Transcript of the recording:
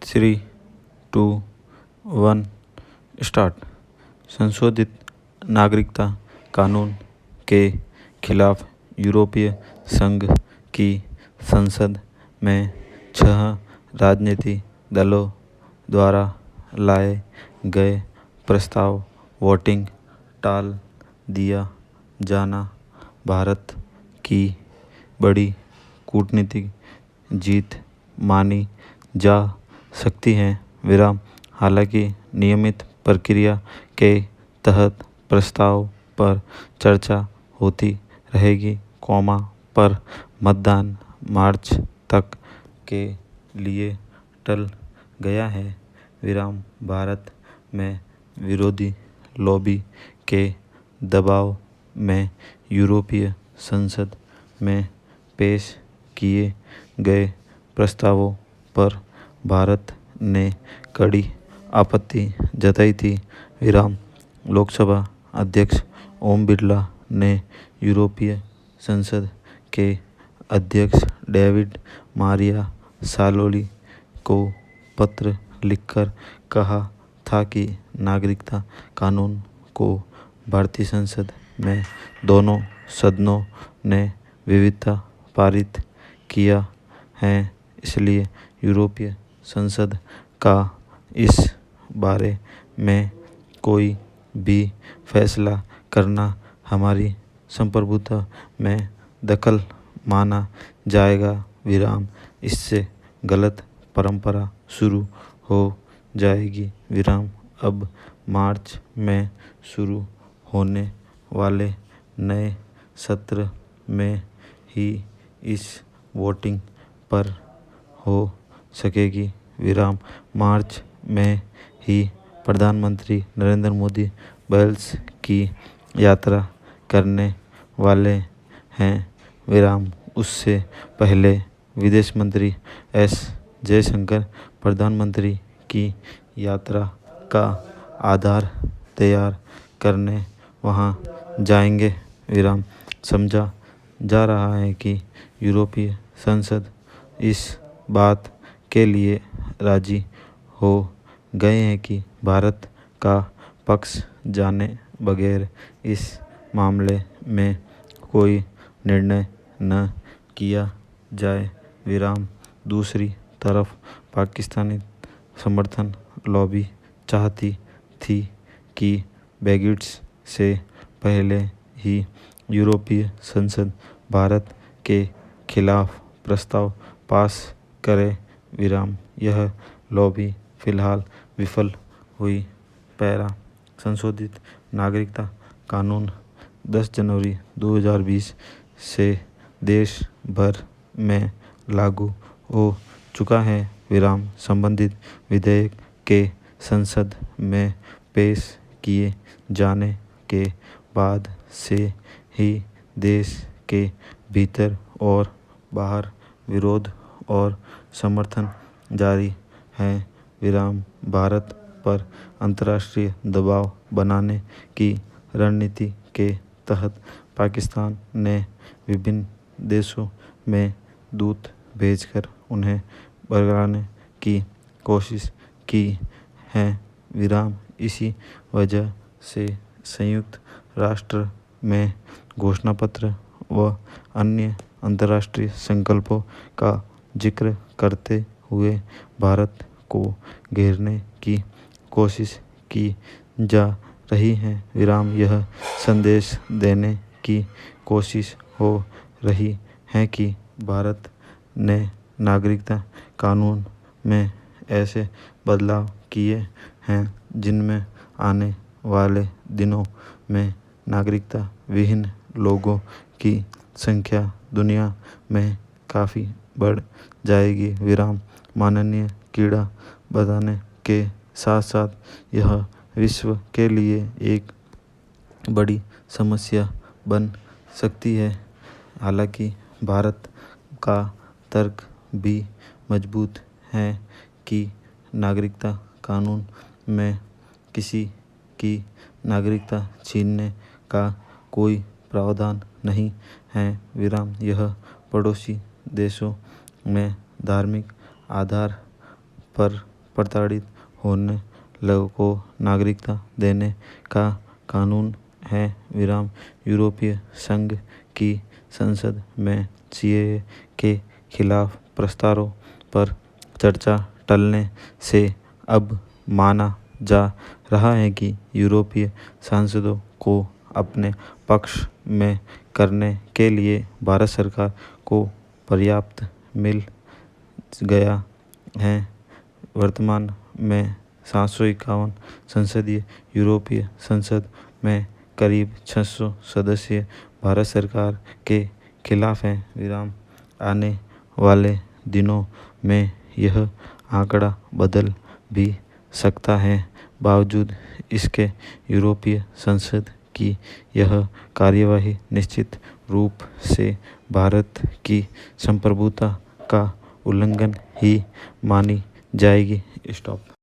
3, 2, 1 start. संशोधित नागरिकता कानून के खिलाफ यूरोपीय संघ की संसद में 6 राजनीतिक दलों द्वारा लाए गए प्रस्ताव वोटिंग टाल दिया जाना भारत की बड़ी कूटनीतिक जीत मानी जा सकती है। हालांकि नियमित प्रक्रिया के तहत प्रस्ताव पर चर्चा होती रहेगी, पर मतदान मार्च तक के लिए टल गया है। भारत में विरोधी लॉबी के दबाव में यूरोपीय संसद में पेश किए गए प्रस्तावों पर भारत ने कड़ी आपत्ति जताई थी। लोकसभा अध्यक्ष ओम बिरला ने यूरोपीय संसद के अध्यक्ष डेविड मारिया सासोली को पत्र लिखकर कहा था कि नागरिकता कानून को भारतीय संसद में दोनों सदनों ने विविधता पारित किया है, इसलिए यूरोपीय संसद का इस बारे में कोई भी फैसला करना हमारी संप्रभुता में दखल माना जाएगा। इससे गलत परंपरा शुरू हो जाएगी। अब मार्च में शुरू होने वाले नए सत्र में ही इस वोटिंग पर हो सकेगी। मार्च में ही प्रधानमंत्री नरेंद्र मोदी वेल्स की यात्रा करने वाले हैं। उससे पहले विदेश मंत्री एस जयशंकर प्रधानमंत्री की यात्रा का आधार तैयार करने वहां जाएंगे। समझा जा रहा है कि यूरोपीय संसद इस बात के लिए राजी हो गए हैं कि भारत का पक्ष जाने बगैर इस मामले में कोई निर्णय न किया जाए। दूसरी तरफ पाकिस्तानी समर्थन लॉबी चाहती थी कि ब्रेग्जिट से पहले ही यूरोपीय संसद भारत के खिलाफ प्रस्ताव पास करे। यह लॉबी फिलहाल विफल हुई। संशोधित नागरिकता कानून 10 जनवरी 2020 से देश भर में लागू हो चुका है। संबंधित विधेयक के संसद में पेश किए जाने के बाद से ही देश के भीतर और बाहर विरोध और समर्थन जारी है। भारत पर अंतर्राष्ट्रीय दबाव बनाने की रणनीति के तहत पाकिस्तान ने विभिन्न देशों में दूत भेजकर उन्हें भड़काने की कोशिश की है। इसी वजह से संयुक्त राष्ट्र में घोषणा पत्र व अन्य अंतर्राष्ट्रीय संकल्पों का जिक्र करते हुए भारत को घेरने की कोशिश की जा रही है। यह संदेश देने की कोशिश हो रही है कि भारत ने नागरिकता कानून में ऐसे बदलाव किए हैं जिनमें आने वाले दिनों में नागरिकता विहीन लोगों की संख्या दुनिया में काफ़ी बढ़ जाएगी। माननीय कीड़ा बताने के साथ साथ यह विश्व के लिए एक बड़ी समस्या बन सकती है। हालांकि भारत का तर्क भी मजबूत है कि नागरिकता कानून में किसी की नागरिकता छीनने का कोई प्रावधान नहीं है। यह पड़ोसी देशों में धार्मिक आधार पर प्रताड़ित होने लोगों को नागरिकता देने का कानून है। यूरोपीय संघ की संसद में सीएए के खिलाफ प्रस्तावों पर चर्चा टलने से अब माना जा रहा है कि यूरोपीय सांसदों को अपने पक्ष में करने के लिए भारत सरकार को पर्याप्त मिल गया है। वर्तमान में 751 संसदीय यूरोपीय संसद में करीब 600 सदस्य भारत सरकार के खिलाफ हैं। आने वाले दिनों में यह आंकड़ा बदल भी सकता है। बावजूद इसके यूरोपीय संसद की यह कार्यवाही निश्चित रूप से भारत की संप्रभुता का उल्लंघन ही मानी जाएगी। स्टॉप।